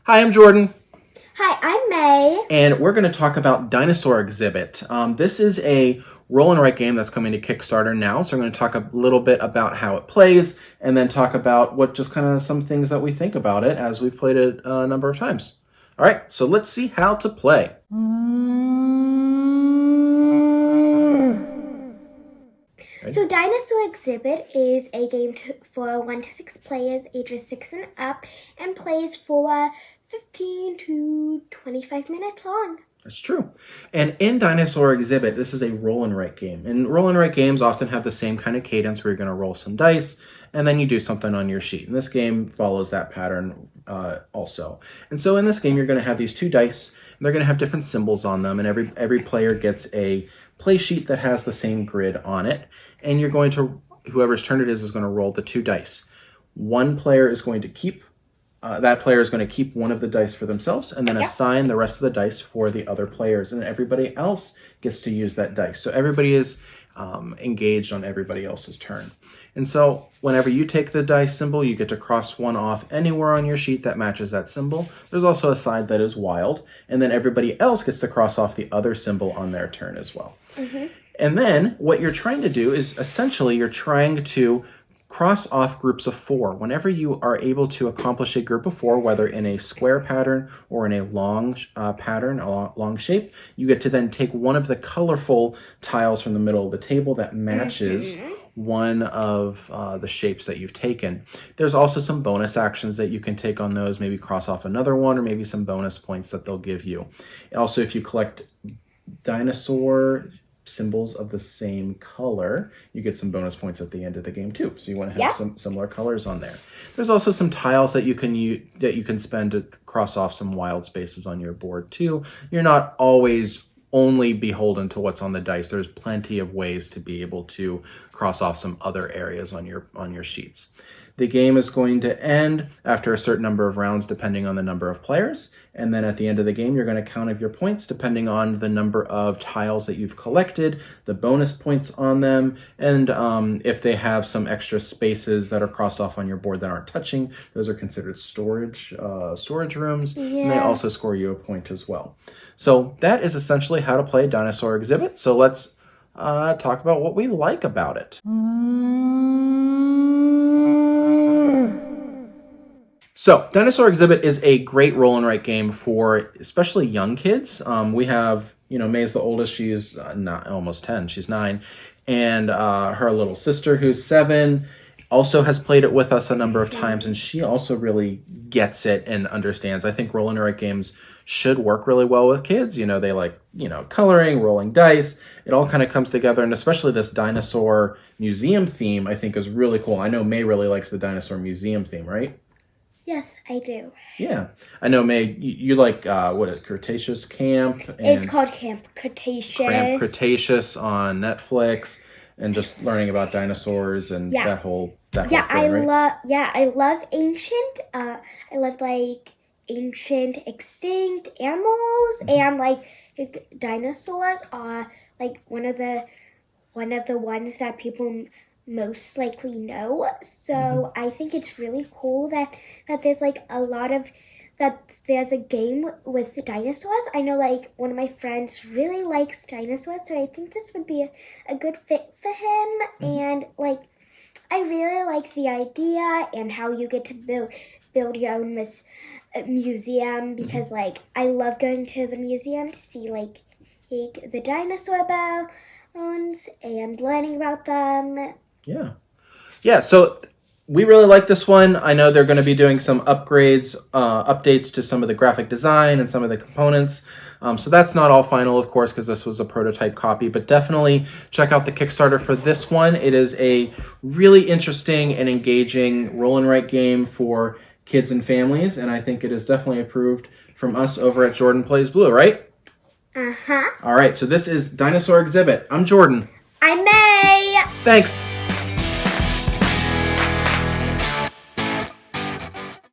Hi, I'm Jordan. Hi, I'm May. And we're going to talk about Dinosaur Exhibit. This is a roll and write game that's coming to Kickstarter now. So we're going to talk a little bit about how it plays and then talk about what just kind of some things that we think about it as we've played it a number of times. All right, so let's see how to play. So Dinosaur Exhibit is a game for 1 to 6 players, ages 6 and up, and plays for 15 to 25 minutes long. That's true. And in Dinosaur Exhibit, this is a roll and write game. And roll and write games often have the same kind of cadence where you're going to roll some dice and then you do something on your sheet. And this game follows that pattern also. And so in this game, you're going to have these 2 dice. And they're going to have different symbols on them. And every player gets a play sheet that has the same grid on it. And you're going to, whoever's turn it is going to roll the 2 dice. One player is going to keep that player is going to keep one of the dice for themselves and then assign the rest of the dice for the other players. And everybody else gets to use that dice. So everybody is engaged on everybody else's turn. And so whenever you take the dice symbol, you get to cross one off anywhere on your sheet that matches that symbol. There's also a side that is wild. And then everybody else gets to cross off the other symbol on their turn as well. Mm-hmm. And then what you're trying to do is essentially you're trying to cross off groups of 4. Whenever you are able to accomplish a group of 4, whether in a square pattern or in a long pattern, a long shape, you get to then take one of the colorful tiles from the middle of the table that matches one of the shapes that you've taken. There's also some bonus actions that you can take on those, maybe cross off another one or maybe some bonus points that they'll give you. Also, if you collect dinosaur symbols of the same color, you get some bonus points at the end of the game too. So you want to have some similar colors on there. There's also some tiles that you can spend to cross off some wild spaces on your board too. You're not always only beholden to what's on the dice. There's plenty of ways to be able to cross off some other areas on your sheets. The game is going to end after a certain number of rounds depending on the number of players. And then at the end of the game, you're going to count up your points depending on the number of tiles that you've collected, the bonus points on them, and if they have some extra spaces that are crossed off on your board that aren't touching, those are considered storage rooms. Yeah. And they also score you a point as well. So that is essentially how to play Dinosaur Exhibit. So let's talk about what we like about it. So, Dinosaur Exhibit is a great roll and write game for especially young kids. We have, May's the oldest. She's almost 10. She's 9. And her little sister, who's 7, also has played it with us a number of times. And she also really gets it and understands. I think roll and write games should work really well with kids. They like, coloring, rolling dice. It all kind of comes together. And especially this dinosaur museum theme, I think is really cool. I know May really likes the dinosaur museum theme, right? Yes, I do. Yeah. I know, May, you like, Cretaceous Camp? And it's called Camp Cretaceous. Camp Cretaceous on Netflix, and just learning about dinosaurs and that whole thing, right? I love ancient. I love, ancient extinct animals, and, dinosaurs are, one of the ones that people most likely know. So I think it's really cool that there's there's a game with dinosaurs. I know one of my friends really likes dinosaurs, so I think this would be a good fit for him. And I really like the idea and how you get to build your own museum, because I love going to the museum to see the dinosaur bones and learning about them. Yeah, so we really like this one. I know they're going to be doing some updates to some of the graphic design and some of the components. So that's not all final, of course, because this was a prototype copy, but definitely check out the Kickstarter for this one. It is a really interesting and engaging roll and write game for kids and families, and I think it is definitely approved from us over at Jordan Plays Blue, right? Uh-huh. All right, so this is Dinosaur Exhibit. I'm Jordan. I'm May. Thanks.